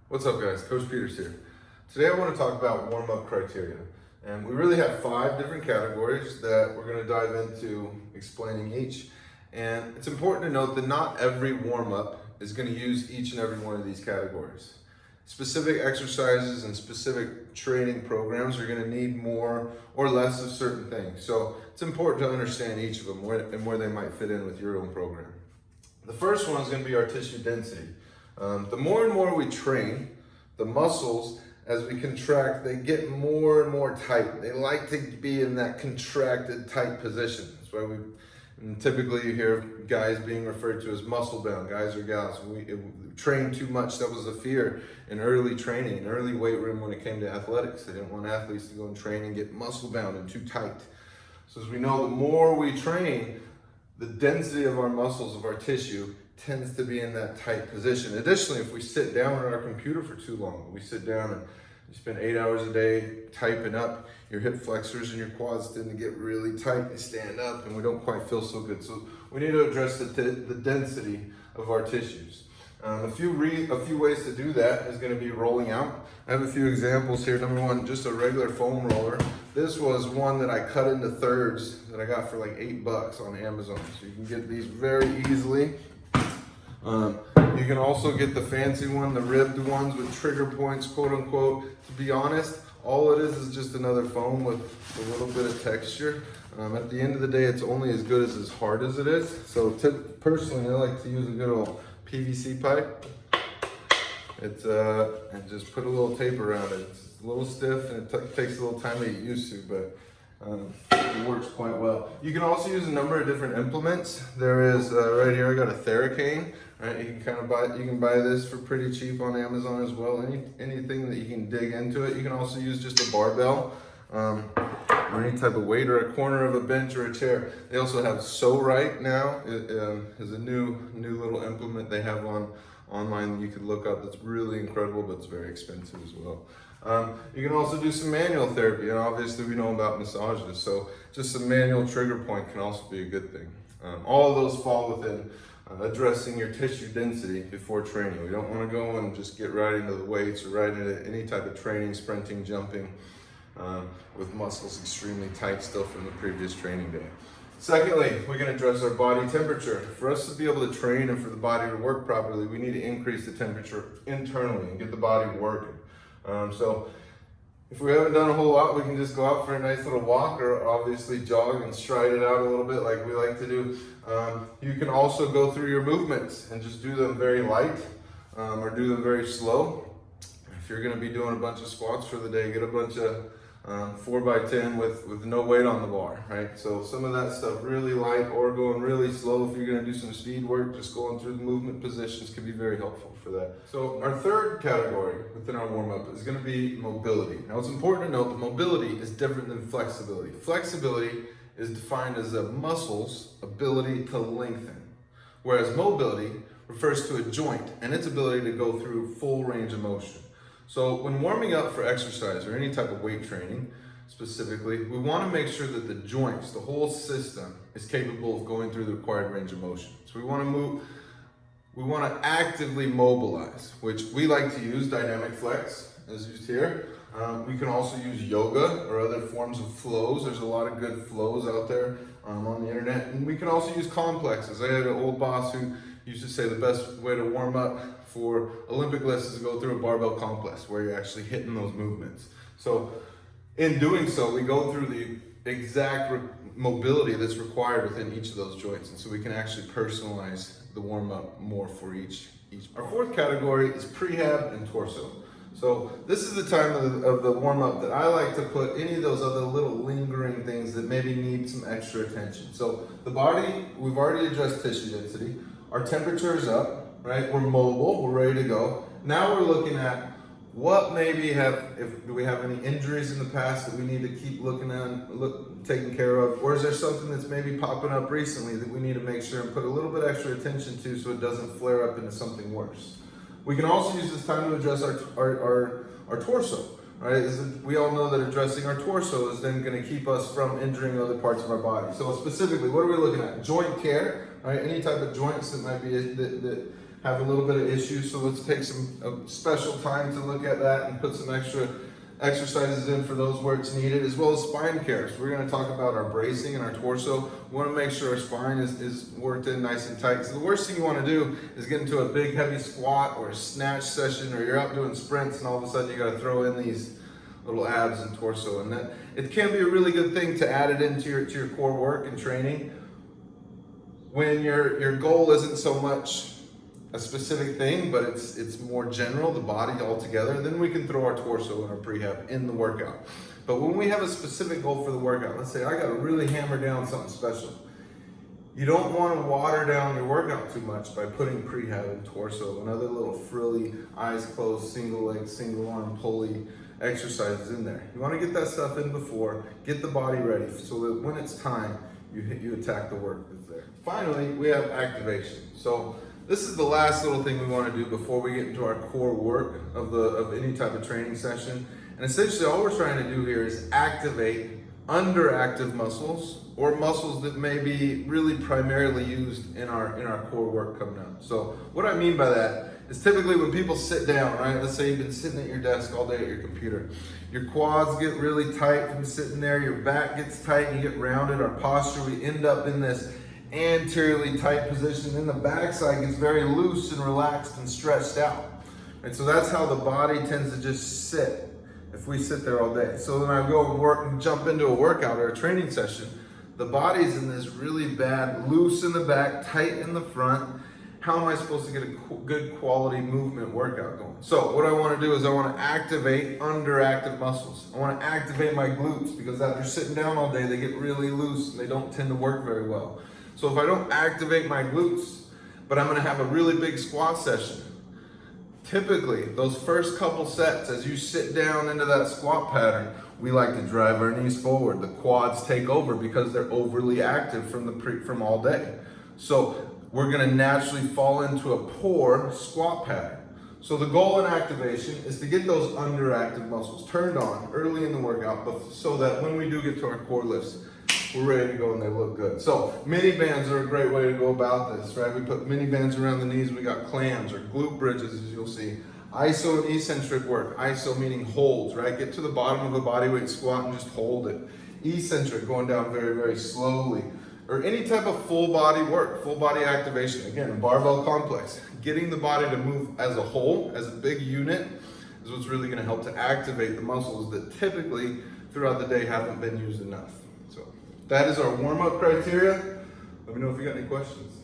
What's up, guys? Coach Peters here. Today I want to talk about warm-up criteria. And we really have 5 different categories that we're going to dive into explaining each. And it's important to note that not every warm-up is going to use each and every one of these categories. Specific exercises and specific training programs are going to need more or less of certain things. So it's important to understand each of them and where they might fit in with your own program. The first one is going to be our tissue density. The more and more we train, the muscles, as we contract, they get more and more tight. They like to be in that contracted, tight position. That's why typically you hear guys being referred to as muscle bound, guys or gals. We train too much. That was a fear in early training, in early weight room when it came to athletics. They didn't want athletes to go and train and get muscle bound and too tight. So as we know, the more we train, the density of our muscles, of our tissue, tends to be in that tight position. Additionally, if we sit down on our computer for too long, we sit down and you spend 8 hours a day typing up, your hip flexors and your quads tend to get really tight. They stand up and we don't quite feel so good. So we need to address the density of our tissues. A few ways to do that is going to be rolling out. I have a few examples here. Number one, just a regular foam roller. This was one that I cut into thirds that I got for like $8 on Amazon. So you can get these very easily. You can also get the fancy one, the ribbed ones with trigger points, quote unquote. To be honest, all it is just another foam with a little bit of texture. At the end of the day, it's only as good as hard as it is. So personally, I like to use a good old PVC pipe. And just put a little tape around it. It's a little stiff and it takes a little time to get used to, but it works quite well. You can also use a number of different implements. There is right here, I got a Theracane. Right, you can buy this for pretty cheap on Amazon as well. Anything that you can dig into it. You can also use just a barbell or any type of weight or a corner of a bench or a chair. They also have So Right now. It is a new little implement they have online that you could look up. That's really incredible, but it's very expensive as well. You can also do some manual therapy, and obviously we know about massages, so just some manual trigger point can also be a good thing. All of those fall within addressing your tissue density before training. We don't want to go and just get right into the weights or right into any type of training, sprinting, jumping, with muscles extremely tight still from the previous training day. Secondly, we're going to address our body temperature. For us to be able to train and for the body to work properly, we need to increase the temperature internally and get the body working. So if we haven't done a whole lot, we can just go out for a nice little walk or obviously jog and stride it out a little bit like we like to do. You can also go through your movements and just do them very light or do them very slow. If you're going to be doing a bunch of squats for the day, get a bunch of 4x10 with no weight on the bar, right? So some of that stuff really light or going really slow. If you're going to do some speed work, just going through the movement positions can be very helpful for that. So our third category within our warm-up is going to be mobility. Now it's important to note that mobility is different than flexibility. Flexibility is defined as a muscle's ability to lengthen, whereas mobility refers to a joint and its ability to go through full range of motion. So when warming up for exercise or any type of weight training specifically, we want to make sure that the joints, the whole system, is capable of going through the required range of motion. So we want to actively mobilize, which we like to use dynamic flex as used here. We can also use yoga or other forms of flows. There's a lot of good flows out there on the internet. And we can also use complexes. I had an old boss who used to say the best way to warm up for Olympic lifts is to go through a barbell complex where you're actually hitting those movements. So in doing so, we go through the exact mobility that's required within each of those joints. And so we can actually personalize the warm up more for each. Our fourth category is prehab and torso. So this is the time of the warm up that I like to put any of those other little lingering things that maybe need some extra attention. So the body, we've already addressed tissue density. Our temperature is up, right? We're mobile, we're ready to go. Now we're looking at what maybe do we have any injuries in the past that we need to keep taking care of? Or is there something that's maybe popping up recently that we need to make sure and put a little bit extra attention to so it doesn't flare up into something worse? We can also use this time to address our torso, right? We all know that addressing our torso is then going to keep us from injuring other parts of our body. So specifically, what are we looking at? Joint care, right? Any type of joints that might be that have a little bit of issues. So let's take some special time to look at that and put some extra exercises in for those where it's needed, as well as spine care. So we're going to talk about our bracing and our torso. We want to make sure our spine is worked in nice and tight. So the worst thing you want to do is get into a big heavy squat or a snatch session, or you're out doing sprints and all of a sudden you got to throw in these little abs and torso, and that it can be a really good thing to add it into your core work and training when your goal isn't so much a specific thing, but it's more general, the body altogether. Then we can throw our torso and our prehab in the workout. But when we have a specific goal for the workout, let's say I got to really hammer down something special, you don't want to water down your workout too much by putting prehab and torso and other little frilly, eyes closed, single leg, single arm pulley exercises in there. You want to get that stuff in before, get the body ready so that when it's time, you attack the work that's there. Finally, we have activation. So this is the last little thing we want to do before we get into our core work of any type of training session. And essentially all we're trying to do here is activate underactive muscles, or muscles that may be really primarily used in our core work coming up. So what I mean by that is typically when people sit down, right? Let's say you've been sitting at your desk all day at your computer. Your quads get really tight from sitting there, your back gets tight and you get rounded. Our posture, we end up in this anteriorly tight position, and the backside gets very loose and relaxed and stretched out. And so that's how the body tends to just sit if we sit there all day. So when I go and work and jump into a workout or a training session, the body's in this really bad, loose in the back, tight in the front. How am I supposed to get a good quality movement workout going? So what I want to do is I want to activate underactive muscles. I want to activate my glutes, because after sitting down all day, they get really loose and they don't tend to work very well. So if I don't activate my glutes, but I'm going to have a really big squat session, typically those first couple sets, as you sit down into that squat pattern, we like to drive our knees forward. The quads take over because they're overly active from all day. So we're going to naturally fall into a poor squat pattern. So the goal in activation is to get those underactive muscles turned on early in the workout, but so that when we do get to our core lifts, we're ready to go and they look good. So mini bands are a great way to go about this, right? We put mini bands around the knees. We got clams or glute bridges, as you'll see. Iso and eccentric work. Iso meaning holds, right? Get to the bottom of a bodyweight squat and just hold it. Eccentric, going down very, very slowly. Or any type of full body work, full body activation. Again, a barbell complex. Getting the body to move as a whole, as a big unit, is what's really going to help to activate the muscles that typically throughout the day haven't been used enough. So that is our warm-up criteria. Let me know if you got any questions.